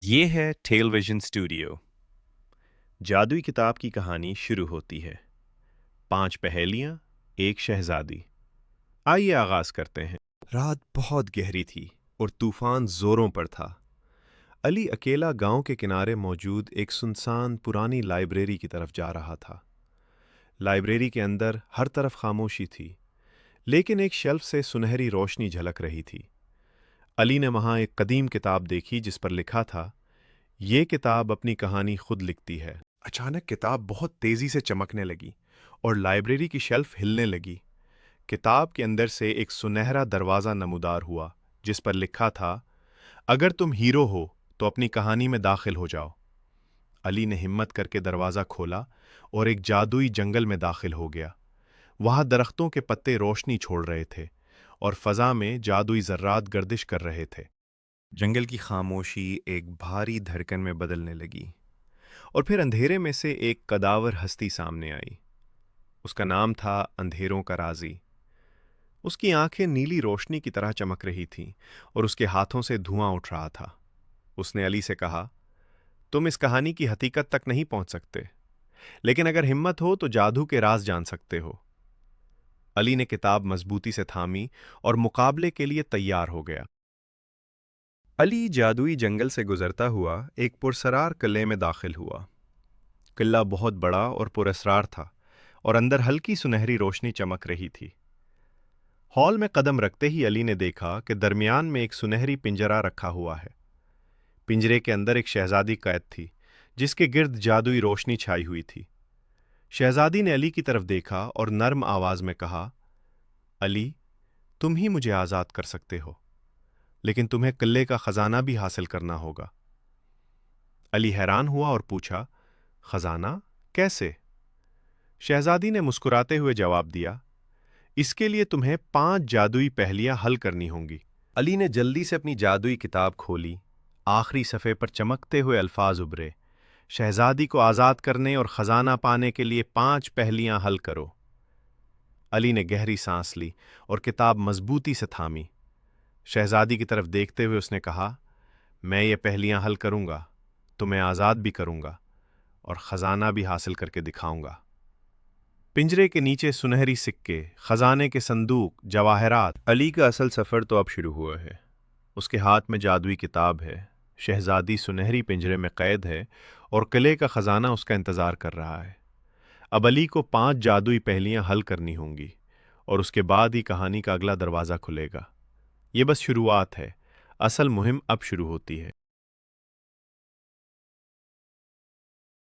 یہ ہے tell vision studio. جادوئی کتاب کی کہانی شروع ہوتی ہے۔ 5 پہیلیاں، ایک شہزادی۔ آئیے آغاز کرتے ہیں۔ رات بہت گہری تھی اور طوفان زوروں پر تھا۔ علی اکیلا گاؤں کے کنارے موجود ایک سنسان پرانی لائبریری کی طرف جا رہا تھا۔ لائبریری کے اندر ہر طرف خاموشی تھی، لیکن ایک شیلف سے سنہری روشنی جھلک رہی تھی۔ علی نے وہاں ایک قدیم کتاب دیکھی جس پر لکھا تھا، یہ کتاب اپنی کہانی خود لکھتی ہے۔ اچانک کتاب بہت تیزی سے چمکنے لگی اور لائبریری کی شیلف ہلنے لگی۔ کتاب کے اندر سے ایک سنہرا دروازہ نمودار ہوا جس پر لکھا تھا، اگر تم ہیرو ہو تو اپنی کہانی میں داخل ہو جاؤ۔ علی نے ہمت کر کے دروازہ کھولا اور ایک جادوئی جنگل میں داخل ہو گیا۔ وہاں درختوں کے پتے روشنی چھوڑ رہے تھے اور فضا میں جادوئی ذرات گردش کر رہے تھے۔ جنگل کی خاموشی ایک بھاری دھڑکن میں بدلنے لگی اور پھر اندھیرے میں سے ایک قداور ہستی سامنے آئی۔ اس کا نام تھا اندھیروں کا رازی۔ اس کی آنکھیں نیلی روشنی کی طرح چمک رہی تھیں اور اس کے ہاتھوں سے دھواں اٹھ رہا تھا۔ اس نے علی سے کہا، تم اس کہانی کی حقیقت تک نہیں پہنچ سکتے، لیکن اگر ہمت ہو تو جادو کے راز جان سکتے ہو۔ علی نے کتاب مضبوطی سے تھامی اور مقابلے کے لیے تیار ہو گیا۔ علی جادوئی جنگل سے گزرتا ہوا ایک پرسرار قلعے میں داخل ہوا۔ قلعہ بہت بڑا اور پراسرار تھا اور اندر ہلکی سنہری روشنی چمک رہی تھی۔ ہال میں قدم رکھتے ہی علی نے دیکھا کہ درمیان میں ایک سنہری پنجرہ رکھا ہوا ہے۔ پنجرے کے اندر ایک شہزادی قید تھی جس کے گرد جادوئی روشنی چھائی ہوئی تھی۔ شہزادی نے علی کی طرف دیکھا اور نرم آواز میں کہا، علی، تم ہی مجھے آزاد کر سکتے ہو، لیکن تمہیں قلعے کا خزانہ بھی حاصل کرنا ہوگا۔ علی حیران ہوا اور پوچھا، خزانہ؟ کیسے؟ شہزادی نے مسکراتے ہوئے جواب دیا، اس کے لیے تمہیں 5 جادوئی پہیلیاں حل کرنی ہوں گی۔ علی نے جلدی سے اپنی جادوئی کتاب کھولی۔ آخری صفحے پر چمکتے ہوئے الفاظ ابھرے، شہزادی کو آزاد کرنے اور خزانہ پانے کے لیے 5 پہیلیاں حل کرو۔ علی نے گہری سانس لی اور کتاب مضبوطی سے تھامی۔ شہزادی کی طرف دیکھتے ہوئے اس نے کہا، میں یہ پہیلیاں حل کروں گا، تمہیں آزاد بھی کروں گا اور خزانہ بھی حاصل کر کے دکھاؤں گا۔ پنجرے کے نیچے سنہری سکے، خزانے کے صندوق، جواہرات۔ علی کا اصل سفر تو اب شروع ہوا ہے۔ اس کے ہاتھ میں جادوئی کتاب ہے، شہزادی سنہری پنجرے میں قید ہے اور قلعے کا خزانہ اس کا انتظار کر رہا ہے۔ اب علی کو 5 جادوئی پہیلیاں حل کرنی ہوں گی اور اس کے بعد ہی کہانی کا اگلا دروازہ کھلے گا۔ یہ بس شروعات ہے، اصل مہم اب شروع ہوتی ہے۔